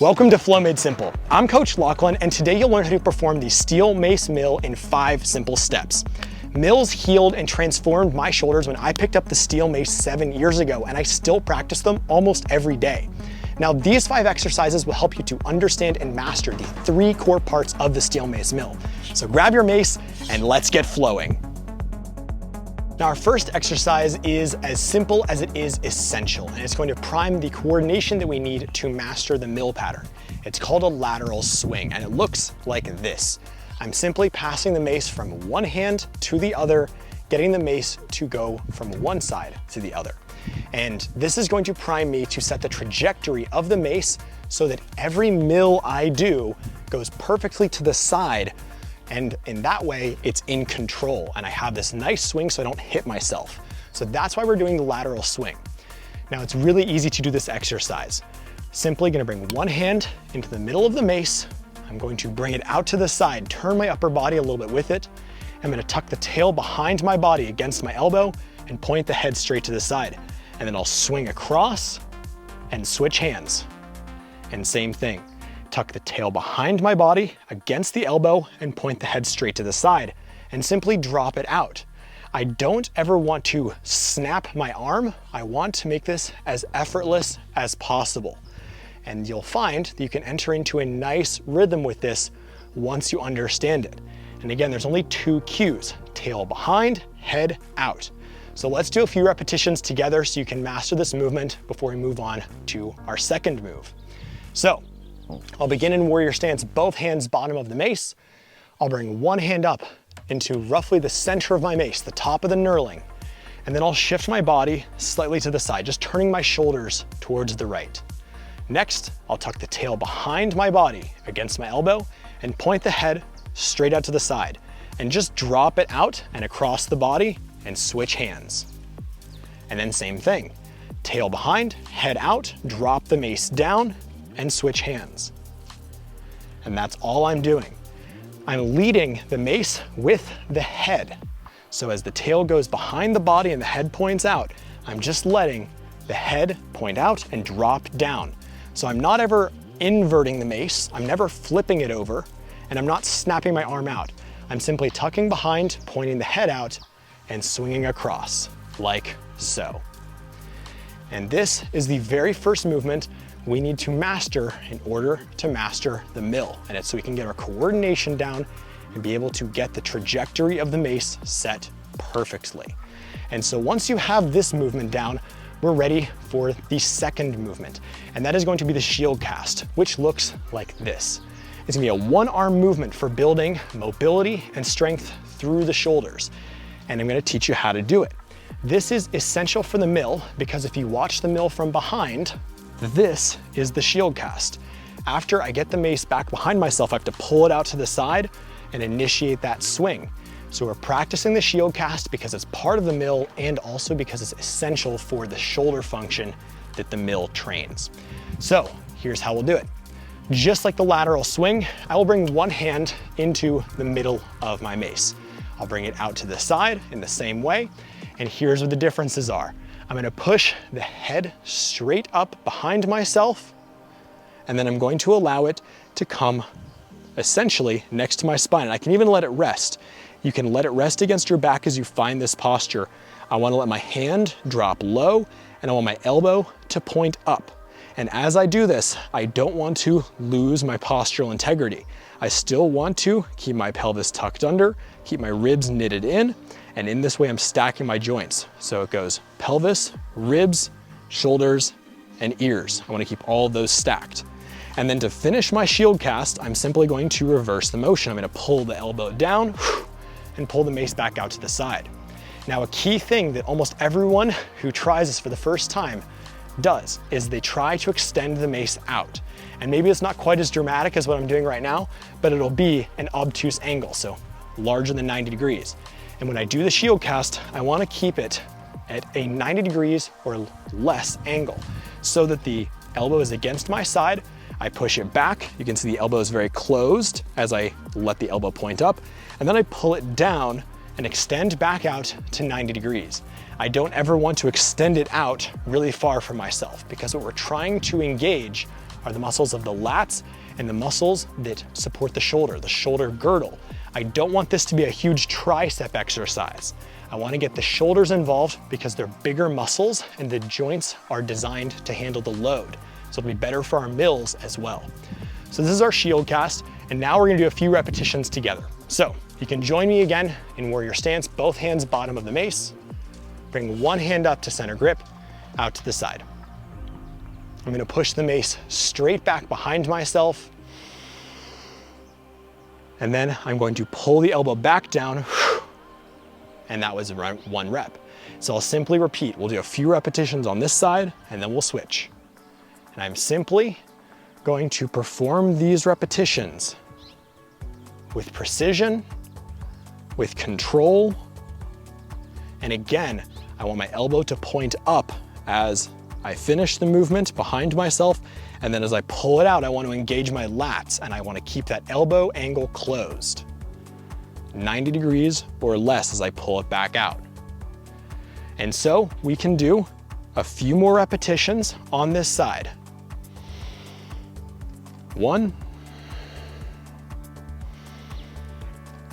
Welcome to Flow Made Simple. I'm Coach Lochlainn, and today you'll learn how to perform the Steel Mace mill in 5 simple steps. Mills healed and transformed my shoulders when I picked up the Steel Mace 7 years ago, and I still practice them almost every day. Now, these 5 exercises will help you to understand and master the 3 core parts of the Steel Mace mill. So grab your mace and let's get flowing. Now, our first exercise is as simple as it is essential, and it's going to prime the coordination that we need to master the mill pattern. It's called a lateral swing, and it looks like this. I'm simply passing the mace from one hand to the other, getting the mace to go from one side to the other. And this is going to prime me to set the trajectory of the mace so that every mill I do goes perfectly to the side, and in that way, it's in control, and I have this nice swing so I don't hit myself. So that's why we're doing the lateral swing. Now, it's really easy to do this exercise. Simply gonna bring one hand into the middle of the mace. I'm going to bring it out to the side, turn my upper body a little bit with it. I'm gonna tuck the tail behind my body against my elbow and point the head straight to the side. And then I'll swing across and switch hands. And same thing. Tuck the tail behind my body against the elbow and point the head straight to the side and simply drop it out. I don't ever want to snap my arm. I want to make this as effortless as possible. And you'll find that you can enter into a nice rhythm with this once you understand it. And again, there's only 2 cues: tail behind, head out. So let's do a few repetitions together so you can master this movement before we move on to our second move. So, I'll begin in warrior stance, both hands bottom of the mace. I'll bring one hand up into roughly the center of my mace, the top of the knurling, and then I'll shift my body slightly to the side, just turning my shoulders towards the right. Next, I'll tuck the tail behind my body against my elbow and point the head straight out to the side, and just drop it out and across the body and switch hands. And then same thing, tail behind, head out, drop the mace down, and switch hands. And that's all I'm doing. I'm leading the mace with the head. So as the tail goes behind the body and the head points out, I'm just letting the head point out and drop down. So I'm not ever inverting the mace, I'm never flipping it over, and I'm not snapping my arm out. I'm simply tucking behind, pointing the head out, and swinging across, like so. And this is the very first movement we need to master in order to master the mill. And it's so we can get our coordination down and be able to get the trajectory of the mace set perfectly. And so once you have this movement down, we're ready for the second movement. And that is going to be the shield cast, which looks like this. It's gonna be a one-arm movement for building mobility and strength through the shoulders. And I'm gonna teach you how to do it. This is essential for the mill because if you watch the mill from behind, this is the shield cast. After I get the mace back behind myself, I have to pull it out to the side and initiate that swing. So we're practicing the shield cast because it's part of the mill and also because it's essential for the shoulder function that the mill trains. So here's how we'll do it. Just like the lateral swing, I will bring one hand into the middle of my mace. I'll bring it out to the side in the same way, and here's what the differences are. I'm gonna push the head straight up behind myself, and then I'm going to allow it to come essentially next to my spine. And I can even let it rest. You can let it rest against your back as you find this posture. I wanna let my hand drop low, and I want my elbow to point up. And as I do this, I don't want to lose my postural integrity. I still want to keep my pelvis tucked under, keep my ribs knitted in, and in this way I'm stacking my joints. So it goes pelvis, ribs, shoulders, and ears. I want to keep all of those stacked. And then to finish my shield cast, I'm simply going to reverse the motion. I'm going to pull the elbow down and pull the mace back out to the side. Now, a key thing that almost everyone who tries this for the first time does is they try to extend the mace out. And maybe it's not quite as dramatic as what I'm doing right now, but it'll be an obtuse angle, so larger than 90 degrees. And when I do the shield cast, I want to keep it at a 90 degrees or less angle so that the elbow is against my side. I push it back. You can see the elbow is very closed as I let the elbow point up. And then I pull it down and extend back out to 90 degrees. I don't ever want to extend it out really far from myself because what we're trying to engage are the muscles of the lats and the muscles that support the shoulder girdle. I don't want this to be a huge tricep exercise. I want to get the shoulders involved because they're bigger muscles and the joints are designed to handle the load. So it'll be better for our mills as well. So this is our shield cast, and now we're gonna do a few repetitions together. So you can join me again in warrior stance, both hands bottom of the mace. Bring one hand up to center grip, out to the side. I'm gonna push the mace straight back behind myself, and then I'm going to pull the elbow back down, and that was one rep. So I'll simply repeat. We'll do a few repetitions on this side, and then we'll switch. And I'm simply going to perform these repetitions with precision, with control, and again, I want my elbow to point up as I finish the movement behind myself, and then as I pull it out, I want to engage my lats, and I want to keep that elbow angle closed. 90 degrees or less as I pull it back out. And so we can do a few more repetitions on this side. 1,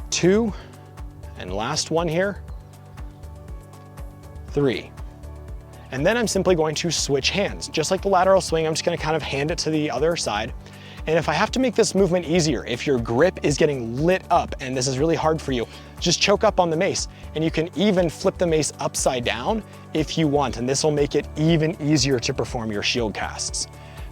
2, and last one here, 3. And then I'm simply going to switch hands. Just like the lateral swing, I'm just gonna kind of hand it to the other side. And if I have to make this movement easier, if your grip is getting lit up and this is really hard for you, just choke up on the mace. And you can even flip the mace upside down if you want, and this will make it even easier to perform your shield casts.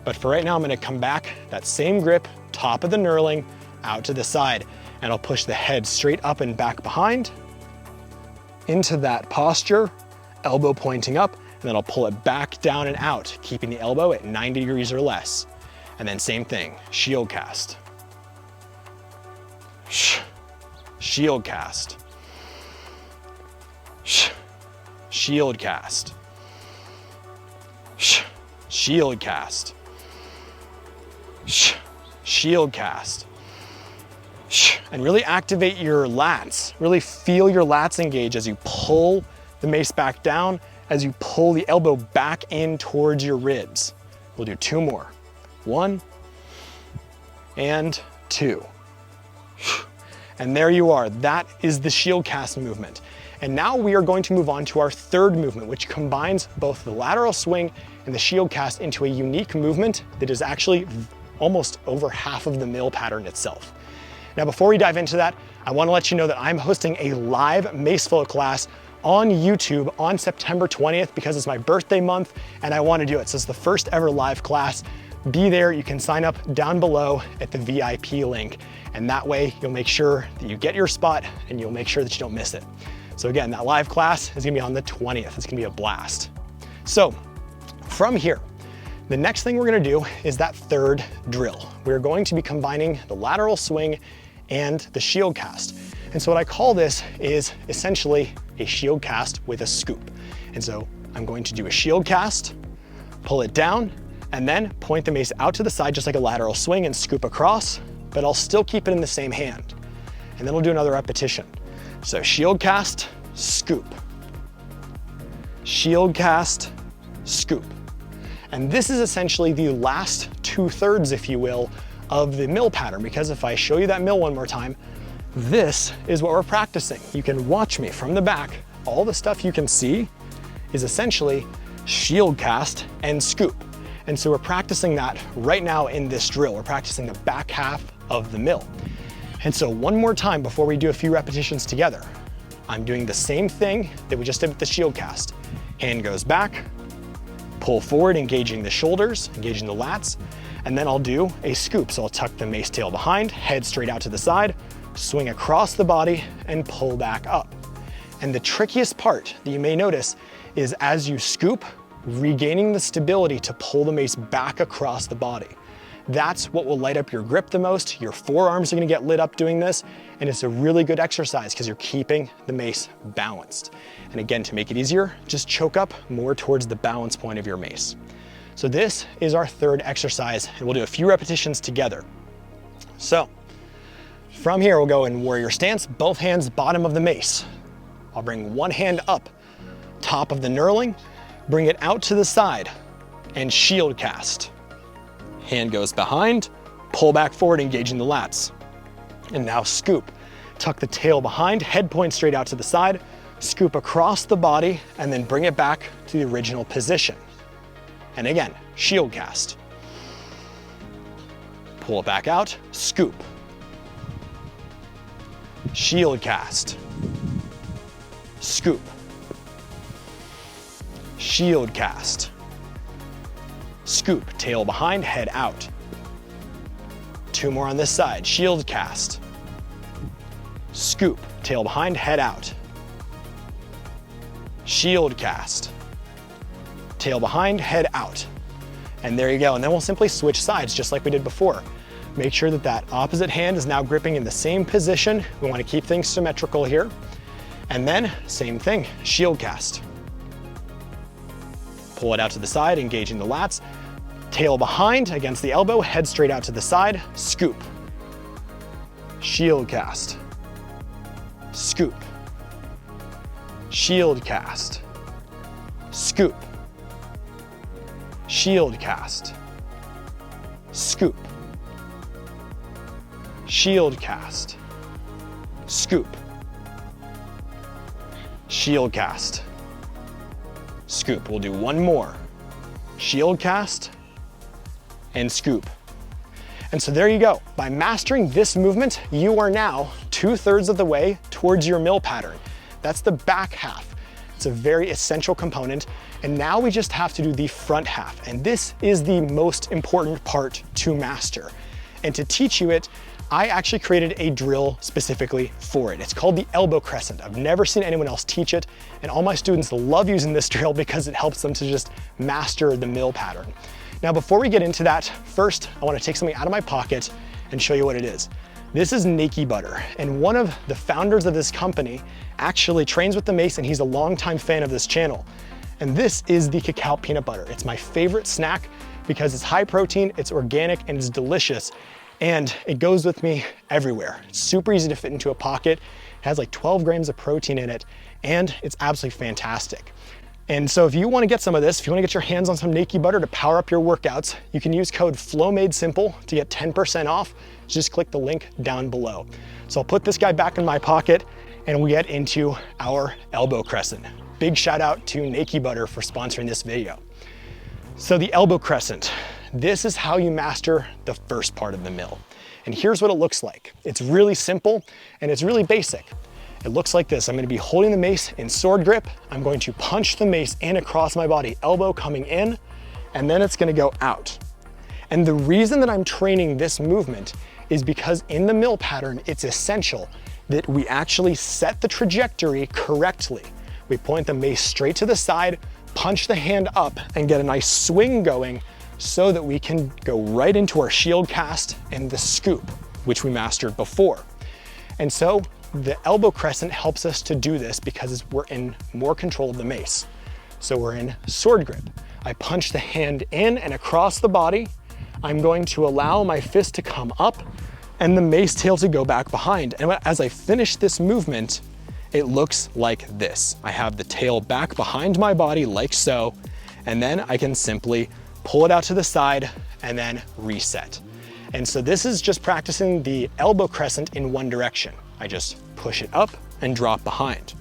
But for right now, I'm gonna come back, that same grip, top of the knurling, out to the side, and I'll push the head straight up and back behind, into that posture, elbow pointing up, and then I'll pull it back down and out, keeping the elbow at 90 degrees or less. And then same thing, shield cast. Shield cast. Shield cast. Shield cast. Shield cast. And really activate your lats. Really feel your lats engage as you pull the mace back down, as you pull the elbow back in towards your ribs. We'll do 2 more. 1 and 2. And there you are. That is the shield cast movement. And now we are going to move on to our third movement, which combines both the lateral swing and the shield cast into a unique movement that is actually almost over half of the mill pattern itself. Now, before we dive into that, I want to let you know that I'm hosting a live mace flow class on YouTube on September 20th because it's my birthday month and I want to do it. So it's the first ever live class. Be there. You can sign up down below at the VIP link, and that way you'll make sure that you get your spot and you'll make sure that you don't miss it. So again, that live class is gonna be on the 20th. It's gonna be a blast. So from here, the next thing we're gonna do is that third drill. We're going to be combining the lateral swing and the shield cast. And so what I call this is essentially a shield cast with a scoop. And so I'm going to do a shield cast, pull it down, and then point the mace out to the side just like a lateral swing and scoop across, but I'll still keep it in the same hand. And then we'll do another repetition. So shield cast, scoop. Shield cast, scoop. And this is essentially the last 2/3, if you will, of the mill pattern, because if I show you that mill one more time, this is what we're practicing. You can watch me from the back. All the stuff you can see is essentially shield cast and scoop. And so we're practicing that right now in this drill. We're practicing the back half of the mill. And so one more time before we do a few repetitions together, I'm doing the same thing that we just did with the shield cast. Hand goes back, pull forward, engaging the shoulders, engaging the lats, and then I'll do a scoop. So I'll tuck the mace tail behind, head straight out to the side, swing across the body, and pull back up. And the trickiest part that you may notice is as you scoop, regaining the stability to pull the mace back across the body. That's what will light up your grip the most. Your forearms are gonna get lit up doing this, and it's a really good exercise because you're keeping the mace balanced. And again, to make it easier, just choke up more towards the balance point of your mace. So this is our third exercise, and we'll do a few repetitions together. So from here, we'll go in warrior stance, both hands bottom of the mace. I'll bring one hand up, top of the knurling, bring it out to the side, and shield cast. hand goes behind, pull back forward, engaging the lats. And now scoop. Tuck the tail behind, head points straight out to the side, scoop across the body, and then bring it back to the original position. And again, shield cast. Pull it back out, scoop. Shield cast. Scoop. Shield cast. Scoop, tail behind, head out. 2 more on this side, shield cast. Scoop, tail behind, head out. Shield cast. Tail behind, head out. And there you go. And then we'll simply switch sides just like we did before. Make sure that that opposite hand is now gripping in the same position. We want to keep things symmetrical here. And then same thing, shield cast. Pull it out to the side, engaging the lats. Tail behind against the elbow, head straight out to the side, scoop. Shield cast. Scoop. Shield cast. Scoop. Shield cast. Scoop. Shield cast. Scoop. Shield cast. Scoop. We'll do 1 more. Shield cast and scoop. And so there you go. By mastering this movement, you are now 2/3 of the way towards your mill pattern. That's the back half. It's a very essential component. And now we just have to do the front half. And this is the most important part to master. And to teach you it, I actually created a drill specifically for it. It's called the elbow crescent. I've never seen anyone else teach it. And all my students love using this drill because it helps them to just master the mill pattern. Now, before we get into that, first, I want to take something out of my pocket and show you what it is. This is Nakey butter, and one of the founders of this company actually trains with the mace, and he's a longtime fan of this channel. And this is the cacao peanut butter. It's my favorite snack because it's high protein, it's organic, and it's delicious, and it goes with me everywhere. It's super easy to fit into a pocket. It has like 12 grams of protein in it, and it's absolutely fantastic. And so if you want to get some of this, if you want to get your hands on some Nakey butter to power up your workouts, you can use code FLOWMADESIMPLE to get 10% off. Just click the link down below. So I'll put this guy back in my pocket and we get into our elbow crescent. Big shout out to Nakey butter for sponsoring this video. So the elbow crescent, this is how you master the first part of the mill. And here's what it looks like. It's really simple and it's really basic. It looks like this. I'm going to be holding the mace in sword grip. I'm going to punch the mace in across my body, elbow coming in, and then it's going to go out. And the reason that I'm training this movement is because in the mill pattern, it's essential that we actually set the trajectory correctly. We point the mace straight to the side, punch the hand up, and get a nice swing going so that we can go right into our shield cast and the scoop, which we mastered before. And so the elbow crescent helps us to do this because we're in more control of the mace. So we're in sword grip. I punch the hand in and across the body. I'm going to allow my fist to come up and the mace tail to go back behind. And as I finish this movement, it looks like this. I have the tail back behind my body like so, and then I can simply pull it out to the side and then reset. And so this is just practicing the elbow crescent in one direction. I just push it up and drop behind.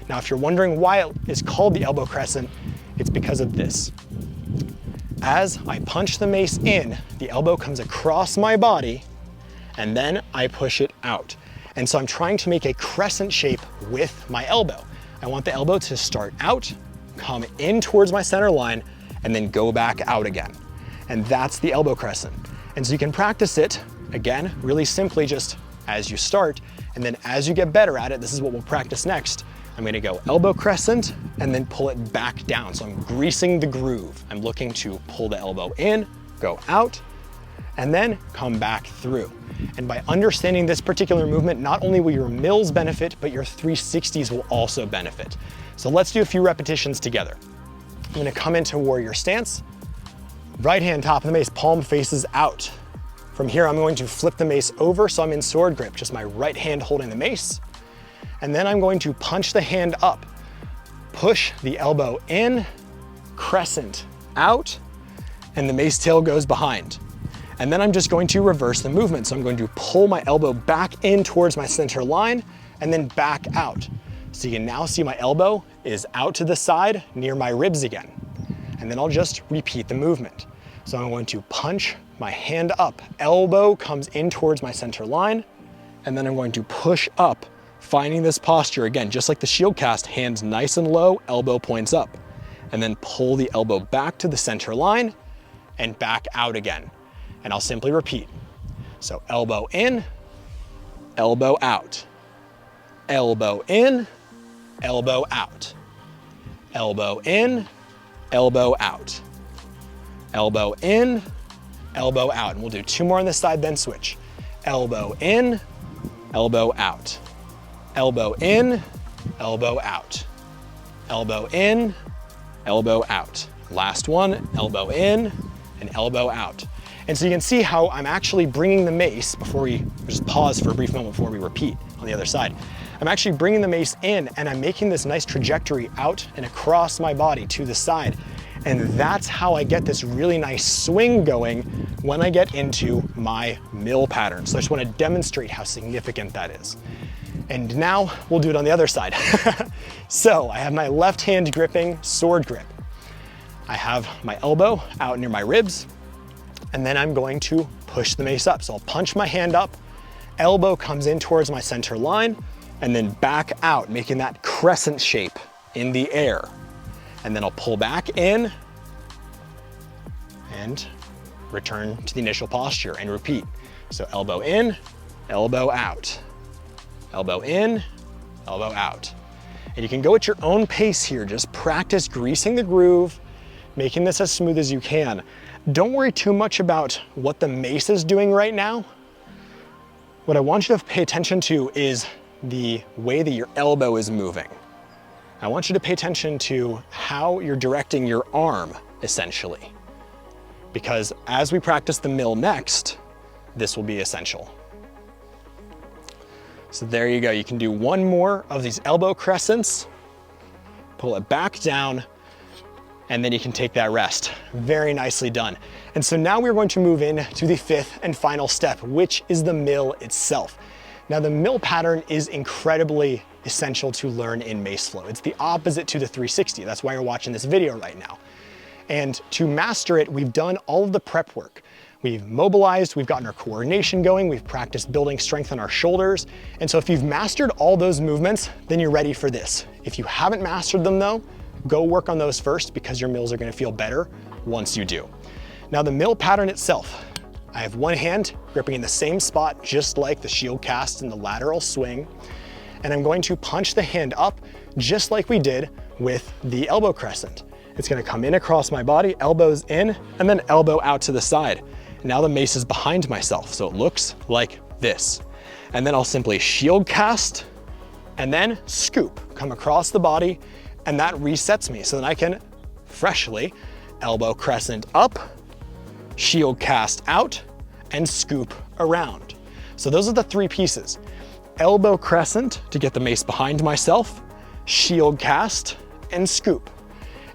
Now, if you're wondering why it is called the elbow crescent, it's because of this. As I punch the mace in, the elbow comes across my body, and then I push it out. And so I'm trying to make a crescent shape with my elbow. I want the elbow to start out, come in towards my center line, and then go back out again. And that's the elbow crescent. And so you can practice it, again, really simply just as you start, and then as you get better at it, this is what we'll practice next. I'm gonna go elbow crescent and then pull it back down. So I'm greasing the groove. I'm looking to pull the elbow in, go out, and then come back through. And by understanding this particular movement, not only will your mills benefit, but your 360s will also benefit. So let's do a few repetitions together. I'm gonna come into warrior stance. Right hand top of the mace, palm faces out. From here, I'm going to flip the mace over so I'm in sword grip, just my right hand holding the mace. And then I'm going to punch the hand up, push the elbow in, crescent out, and the mace tail goes behind. And then I'm just going to reverse the movement. So I'm going to pull my elbow back in towards my center line and then back out. So you can now see my elbow is out to the side near my ribs again. And then I'll just repeat the movement. So I'm going to punch my hand up, elbow comes in towards my center line, and then I'm going to push up, finding this posture again, just like the shield cast, hands nice and low, elbow points up, and then pull the elbow back to the center line and back out again. And I'll simply repeat. So elbow in, elbow out, elbow in, elbow out, elbow in, elbow out, elbow in, elbow out. And we'll do 2 more on this side, then switch. Elbow in, elbow out, elbow in, elbow out, elbow in, elbow out. Last one, elbow in and elbow out. And so you can see how I'm actually bringing the mace, before we just pause for a brief moment before we repeat on the other side. I'm actually bringing the mace in and I'm making this nice trajectory out and across my body to the side. And that's how I get this really nice swing going when I get into my mill pattern. So I just want to demonstrate how significant that is. And now we'll do it on the other side. So I have my left hand gripping sword grip. I have my elbow out near my ribs, and then I'm going to push the mace up. So I'll punch my hand up, elbow comes in towards my center line, and then back out, making that crescent shape in the air. And then I'll pull back in and return to the initial posture and repeat. So elbow in, elbow out, elbow in, elbow out. And you can go at your own pace here. Just practice greasing the groove, making this as smooth as you can. Don't worry too much about what the mace is doing right now. What I want you to pay attention to is the way that your elbow is moving. I want you to pay attention to how you're directing your arm, essentially. Because as we practice the mill next, this will be essential. So there you go. You can do 1 more of these elbow crescents, pull it back down, and then you can take that rest. Very nicely done. And so now we're going to move in to the 5th and final step, which is the mill itself. Now the mill pattern is incredibly essential to learn in mace flow. It's the opposite to the 360. That's why you're watching this video right now. And to master it, we've done all of the prep work. We've mobilized, we've gotten our coordination going, we've practiced building strength on our shoulders. And so if you've mastered all those movements, then you're ready for this. If you haven't mastered them though, go work on those first, because your mills are gonna feel better once you do. Now the mill pattern itself, I have one hand gripping in the same spot, just like the shield cast and the lateral swing. And I'm going to punch the hand up just like we did with the elbow crescent. It's gonna come in across my body, elbows in, and then elbow out to the side. Now the mace is behind myself, so it looks like this. And then I'll simply shield cast and then scoop, come across the body, and that resets me so that I can freshly elbow crescent up, shield cast out, and scoop around. So those are the 3 pieces. Elbow crescent to get the mace behind myself, shield cast, and scoop.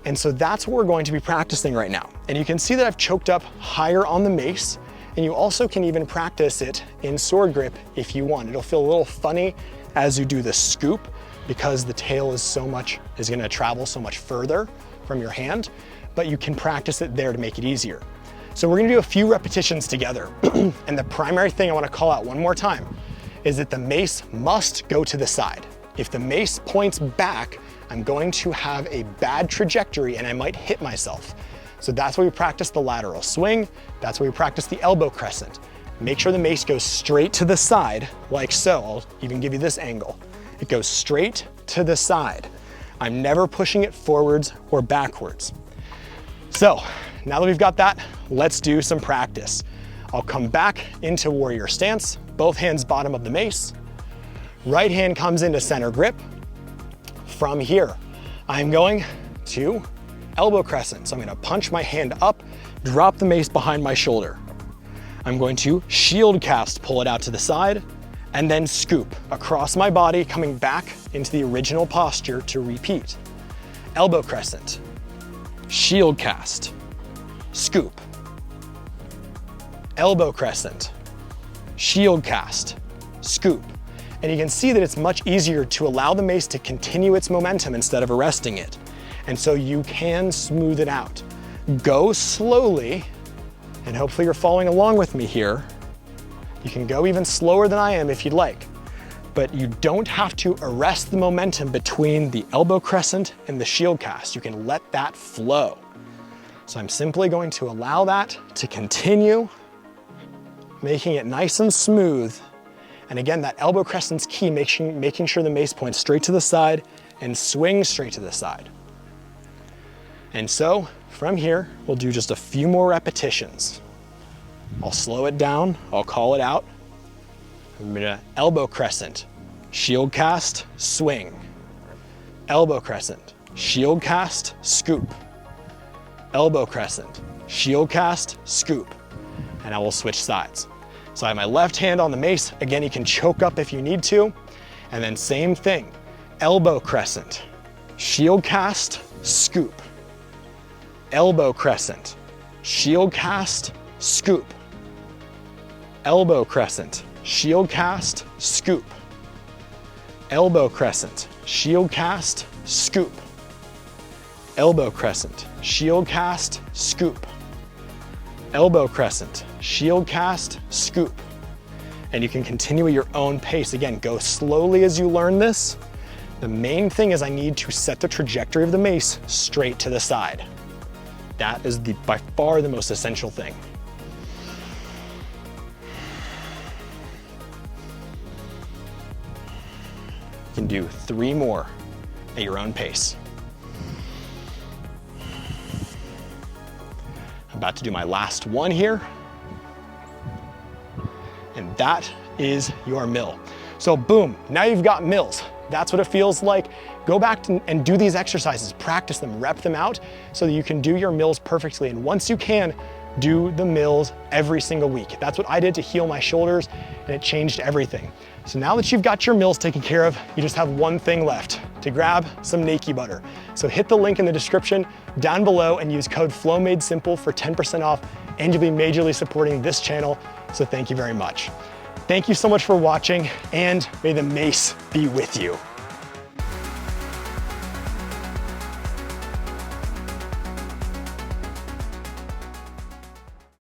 And so that's what we're going to be practicing right now. And you can see that I've choked up higher on the mace, and you also can even practice it in sword grip if you want. It'll feel a little funny as you do the scoop, because the tail is gonna travel so much further from your hand, but you can practice it there to make it easier. So we're gonna do a few repetitions together. And the primary thing I wanna call out one more time is that the mace must go to the side. If the mace points back, I'm going to have a bad trajectory and I might hit myself. So that's why we practice the lateral swing. That's why we practice the elbow crescent. Make sure the mace goes straight to the side, like so. I'll even give you this angle. It goes straight to the side. I'm never pushing it forwards or backwards. So now that we've got that, let's do some practice. I'll come back into warrior stance, both hands bottom of the mace. Right hand comes into center grip. From here, I'm going to elbow crescent. So I'm gonna punch my hand up, drop the mace behind my shoulder. I'm going to shield cast, pull it out to the side, and then scoop across my body, coming back into the original posture to repeat. Elbow crescent, shield cast, scoop, elbow crescent, shield cast, scoop. And you can see that it's much easier to allow the mace to continue its momentum instead of arresting it. And so you can smooth it out. Go slowly, and hopefully you're following along with me here. You can go even slower than I am if you'd like, but you don't have to arrest the momentum between the elbow crescent and the shield cast. You can let that flow. So I'm simply going to allow that to continue, making it nice and smooth. And again, that elbow crescent's key, making sure the mace points straight to the side and swings straight to the side. And so from here, we'll do just a few more repetitions. I'll slow it down, I'll call it out. I'm gonna elbow crescent, shield cast, swing. Elbow crescent, shield cast, scoop. Elbow crescent, shield cast, scoop. And I will switch sides. So I have my left hand on the mace. Again, you can choke up if you need to. And then same thing, elbow crescent, shield cast, scoop. Elbow crescent, shield cast, scoop. Elbow crescent, shield cast, scoop. Elbow crescent, shield cast, scoop. Elbow crescent, shield cast, scoop. Elbow crescent, shield cast, scoop. And you can continue at your own pace. Again, go slowly as you learn this. The main thing is I need to set the trajectory of the mace straight to the side. That is by far the most essential thing. You can do 3 more at your own pace. I'm about to do my last one here. And that is your mill. So boom, now you've got mills. That's what it feels like. Go back and do these exercises, practice them, rep them out so that you can do your mills perfectly. And once you can, do the mills every single week. That's what I did to heal my shoulders, and it changed everything. So now that you've got your mills taken care of, you just have one thing left, to grab some Naki butter. So hit the link in the description down below and use code FlowMadeSimple for 10% off, and you'll be majorly supporting this channel. So thank you very much. Thank you so much for watching, and may the mace be with you.